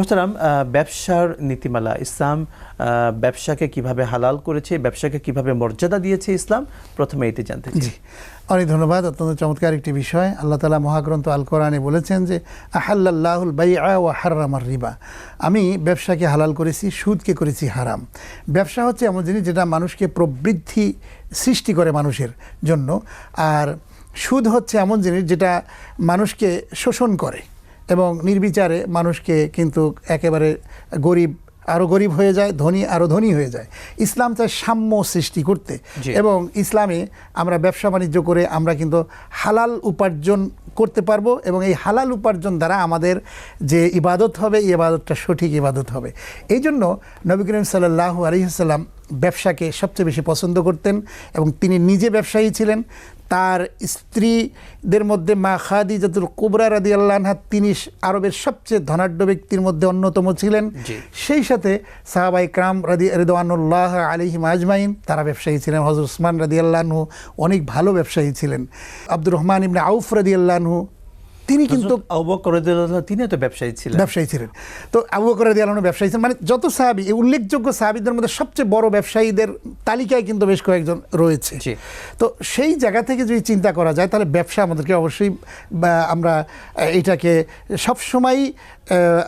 মোহতারাম, ব্যবসার নীতিমালা ইসলাম ব্যবসাকে কিভাবে হালাল করেছে, ব্যবসাকে কিভাবে মর্যাদা দিয়েছে ইসলাম, প্রথমে এটি জানতে চাই। অনেক ধন্যবাদ। অত্যন্ত চমৎকার একটি বিষয়। আল্লাহ তাআলা মহাগ্রন্থ আল কোরআনে বলেছেন যে আহাল্লাল্লাহুল বাইআ ওয়া হাররামার রিবা, আমি ব্যবসাকে হালাল করেছি, সুদকে করেছি হারাম। ব্যবসা হচ্ছে এমন জিনিস যেটা মানুষকে প্রবৃদ্ধি সৃষ্টি করে মানুষের জন্য, আর সুদ হচ্ছে এমন জিনিস যেটা মানুষকে শোষণ করে এবং নির্বিচারে মানুষকে কিন্তু একেবারে গরিব আরও গরিব হয়ে যায়, ধনী আরও ধনী হয়ে যায়। ইসলাম চায় সাম্য সৃষ্টি করতে, এবং ইসলামে আমরা ব্যবসা বাণিজ্য করে আমরা কিন্তু হালাল উপার্জন করতে পারবো, এবং এই হালাল উপার্জন দ্বারা আমাদের যে ইবাদত হবে, এই ইবাদতটা সঠিক ইবাদত হবে। এই জন্য নবী করিম সাল্লাল্লাহু আলাইহি ওয়াসাল্লাম ব্যবসাকে সবচেয়ে বেশি পছন্দ করতেন, এবং তিনি নিজে ব্যবসায়ী ছিলেন। তার স্ত্রীদের মধ্যে মা খাদিজাতুল কুবরা রাদিয়াল্লাহু আনহা, তিনি আরবের সবচেয়ে ধনাঢ্য ব্যক্তির মধ্যে অন্যতম ছিলেন। সেই সাথে সাহাবায়ে কেরাম রিদওয়ানুল্লাহ আলাইহিম আজমাইন, তারা ব্যবসায়ী ছিলেন। হযরত উসমান রাদিয়াল্লাহু আনহু অনেক ভালো ব্যবসায়ী ছিলেন। আব্দুর রহমান ইবনে আউফ রাদিয়াল্লাহু আনহু, তিনি কিন্তু আবু বকর রাদিয়াল্লাহু আনহু, তিনি তো ব্যবসায়ী ছিলেন। তো আবু বকর রাদিয়াল্লাহু আনহু ব্যবসায়ী ছিলেন। মানে যত সাহাবী, এই উল্লেখযোগ্য সাহাবীদের মধ্যে সবচেয়ে বড় ব্যবসায়ীদের তালিকায় কিন্তু বেশ কয়েকজন রয়েছে। তো সেই জায়গা থেকে যদি চিন্তা করা যায়, তাহলে ব্যবসা আমাদেরকে অবশ্যই, আমরা এটাকে সবসময়ই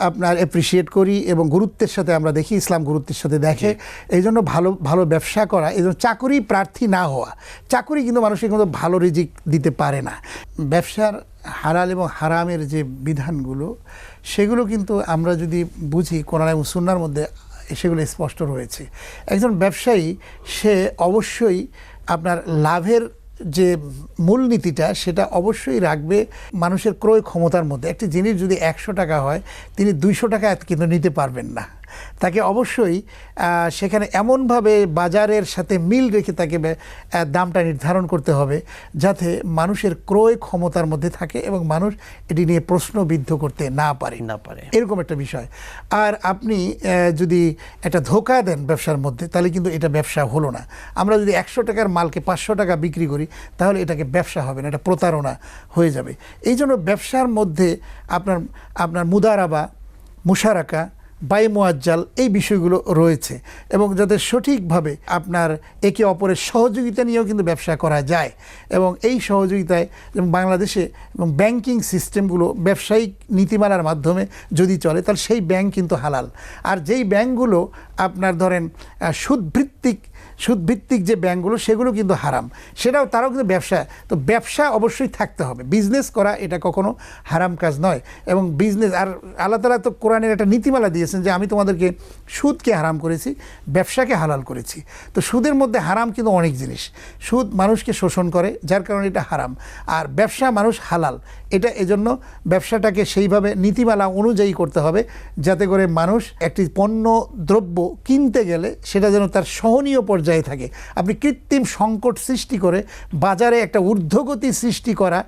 আপনার অ্যাপ্রিসিয়েট করি এবং গুরুত্বের সাথে আমরা দেখি, ইসলাম গুরুত্বের সাথে দেখে। এই জন্য ভালো ভালো ব্যবসা করা, এই জন্য চাকুরি প্রার্থী না হওয়া। চাকুরি কিন্তু মানুষকে কিন্তু ভালো রিজিক দিতে পারে না। ব্যবসার হালাল এবং হারামের যে বিধানগুলো, সেগুলো কিন্তু আমরা যদি বুঝি, কোরআন এবং সুন্নাহর মধ্যে সেগুলো স্পষ্ট রয়েছে। একজন ব্যবসায়ী সে অবশ্যই আপনার লাভের যে মূলনীতিটা, সেটা অবশ্যই রাখবে মানুষের ক্রয় ক্ষমতার মধ্যে। একটি জিনিস যদি 100 টাকা হয়, তিনি 200 টাকা কিন্তু নিতে পারবেন না। তাকে অবশ্যই সেখানে এমনভাবে বাজারের সাথে মিল রেখে তাকে দামটা নির্ধারণ করতে হবে, যাতে মানুষের ক্রয় ক্ষমতার মধ্যে থাকে এবং মানুষ এটি নিয়ে প্রশ্নবিদ্ধ করতে না পারে, এরকম একটা বিষয়। আর আপনি যদি একটা ধোঁকা দেন ব্যবসার মধ্যে, তাহলে কিন্তু এটা ব্যবসা হলো না। আমরা যদি 100 টাকার মালকে 500 টাকা বিক্রি করি, তাহলে এটাকে ব্যবসা হবে না, এটা প্রতারণা হয়ে যাবে। এই জন্য ব্যবসার মধ্যে আপনার মুদারাবা, মুশারাকা, বাই মুআজ্জাল, এই বিষয়গুলো রয়েছে, এবং যাতে সঠিকভাবে আপনার একে অপরের সহযোগিতা নিয়েও কিন্তু ব্যবসা করা যায়। এবং এই সহযোগিতায় যেমন বাংলাদেশে এবং ব্যাংকিং সিস্টেমগুলো ব্যবসায়িক নীতিমালার মাধ্যমে যদি চলে, তাহলে সেই ব্যাংক কিন্তু হালাল। আর যেই ব্যাংকগুলো আপনার ধরেন সুদভিত্তিক যে ব্যাংকগুলো, সেগুলো কিন্তু হারাম, তারাও কিন্তু ব্যবসা। তো ব্যবসা অবশ্যই থাকতে হবে, বিজনেস করা এটা কখনো হারাম কাজ নয়। এবং বিজনেস, আর আল্লাহ তাআলা তো কোরআনের একটা নীতিমালা দিয়েছেন যে আমি তোমাদেরকে সুদকে হারাম করেছি, ব্যবসাকে হালাল করেছি। তো সুদের মধ্যে হারাম কিন্তু অনেক জিনিস। সুদ মানুষকে শোষণ করে, যার কারণে এটা হারাম। আর ব্যবসা মানুষ হালাল, এটা এজন্য ব্যবসাটাকে সেইভাবে নীতিমালা অনুযায়ী করতে হবে, যাতে করে মানুষ একটি পণ্য দ্রব্য কিনতে গেলে সেটা যেন তার সহনীয় পর্যায়ে থাকে। আপনি কৃত্রিম সংকট সৃষ্টি করে বাজারে একটা ঊর্ধ্বগতি সৃষ্টি করা,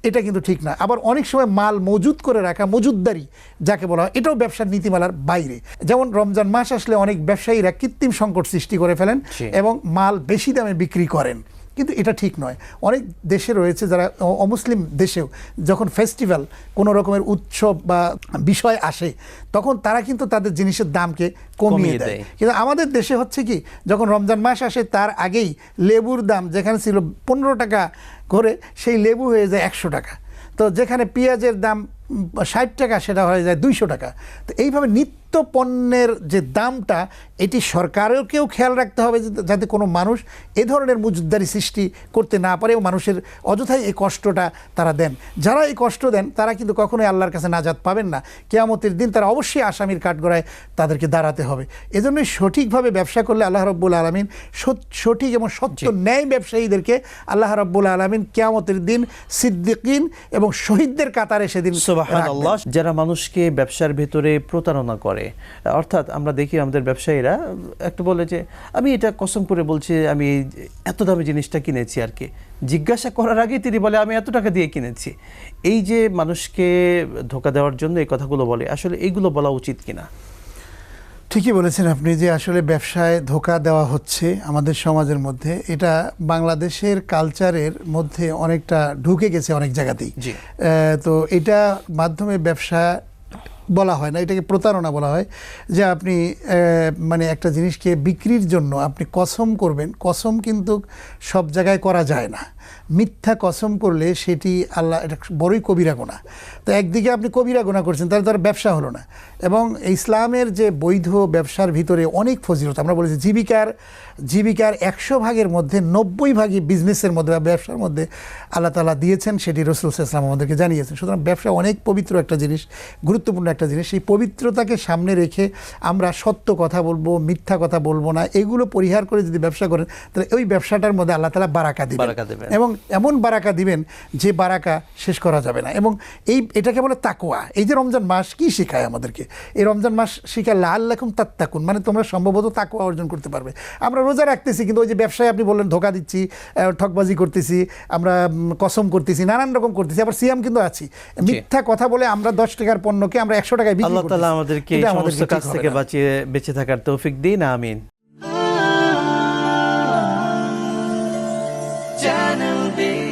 এটা কিন্তু ঠিক না। আবার অনেক সময় মাল মজুদ করে রাখা, মজুদদারি যাকে বলা হয়, এটাও ব্যবসার নীতিমালার বাইরে। যেমন রমজান মাস আসলে অনেক ব্যবসায়ীরা কৃত্রিম সংকট সৃষ্টি করে ফেলেন এবং মাল বেশি দামে বিক্রি করেন, কিন্তু এটা ঠিক নয়। অনেক দেশে রয়েছে যারা, অমুসলিম দেশেও, যখন ফেস্টিভ্যাল, কোনো রকমের উৎসব বা বিষয় আসে, তখন তারা কিন্তু তাদের জিনিসের দামকে কমিয়ে দেয়। কিন্তু আমাদের দেশে হচ্ছে কি, যখন রমজান মাস আসে তার আগেই লেবুর দাম যেখানে ছিল 15 টাকা করে, সেই লেবু হয়ে যায় 100 টাকা। তো যেখানে পেঁয়াজের দাম 60 টাকা, সেটা হয়ে যায় 200 টাকা। তো এইভাবে নিত্য পণ্যের যে দামটা, এটি সরকারেরকেও খেয়াল রাখতে হবে, যাতে কোনো মানুষ এ ধরনের মজুদদারি সৃষ্টি করতে না পারে এবং মানুষের অযথাই এই কষ্টটা তারা দেন। যারা এই কষ্ট দেন, তারা কিন্তু কখনোই আল্লাহর কাছে নাজাত পাবেন না। কিয়ামতের দিন তারা অবশ্যই আসামির কাঠগড়ায় তাদেরকে দাঁড়াতে হবে। এজন্যই সঠিকভাবে ব্যবসা করলে আল্লাহ রাব্বুল আলামিন সঠিক এবং সত্য ন্যায় ব্যবসায়ীদেরকে আল্লাহ রাব্বুল আলামিন কিয়ামতের দিন সিদ্দিকিন এবং শহীদদের কাতারে সেদিন সুবহানাল্লাহ। যারা মানুষকে ব্যবসার ভেতরে প্রতারণা করে, অর্থাৎ আমরা দেখি আমাদের ব্যবসায়ীরা একটু বলে যে আমি এটা কসম করে বলছি আমি এত দামি জিনিসটা কিনেছি, আর কি জিজ্ঞাসা করার আগে তিনি বলে আমি এত টাকা দিয়ে কিনেছি। এই যে মানুষকে ধোঁকা দেওয়ার জন্য এই কথাগুলো বলে, আসলে এইগুলো বলা উচিত কিনা? ঠিকই বলেছেন আপনি যে আসলে ব্যবসায় ধোঁকা দেওয়া হচ্ছে আমাদের সমাজের মধ্যে। এটা বাংলাদেশের কালচারের মধ্যে অনেকটা ঢুকে গেছে অনেক জায়গাতেই। তো এটা মাধ্যমে ব্যবসা বলা হয় না, এটাকে প্রতারণা বলা হয়। যে আপনি মানে একটা জিনিসকে বিক্রির জন্য আপনি কসম করবেন, কসম কিন্তু সব জায়গায় করা যায় না। মিথ্যা কসম করলে সেটি আল্লাহ, এটা বড়ই কবিরা গুনাহ। তো একদিকে আপনি কবিরা গুনাহ করছেন, তাহলে তার ব্যবসা হলো না। এবং ইসলামের যে বৈধ ব্যবসার ভিতরে অনেক ফজিলত, আমরা বলেছি জীবিকার 100 ভাগের মধ্যে 90 ভাগই বিজনেসের মধ্যে বা ব্যবসার মধ্যে আল্লাহ তাআলা দিয়েছেন, সেটি রাসূল সাল্লাল্লাহু আলাইহি ওয়াসাল্লাম আমাদেরকে জানিয়েছেন। সুতরাং ব্যবসা অনেক পবিত্র একটা জিনিস, গুরুত্বপূর্ণ একটা জিনিস। সেই পবিত্রতাকে সামনে রেখে আমরা সত্য কথা বলবো, মিথ্যা কথা বলবো না, এগুলো পরিহার করে যদি ব্যবসা করেন, তাহলে ওই ব্যবসাটার মধ্যে আল্লাহ তাআলা বারাকা দিবেন, এবং এমন বারাকা দিবেন যে বারাকা শেষ করা যাবে না। এবং এটাকে বলে তাকওয়া। এই যে রমজান মাস কি শেখায় আমাদেরকে, এই রমজান মাস শিখায় লাআল্লাকুম তাত্তাকুন, মানে তোমরা সম্ভবত তাকওয়া অর্জন করতে পারবে। আমরা রোজা রাখতেছি, কিন্তু ওই যে ব্যবসায় আপনি বললেন ধোকা দিচ্ছি, ঠকবাজি করতেছি, আমরা কসম করতেছি, নানান রকম করতেছি, আবার সিয়াম কিন্তু আছি। মিথ্যা কথা বলে আমরা 10 টাকার পণ্যকে আমরা 100 টাকায় বিক্রি করতেছি। আল্লাহ তাআলা আমাদেরকে এই সমস্ত কাজ থেকে বাঁচিয়ে বেঁচে থাকার তৌফিক দিন, আমিন। Channel B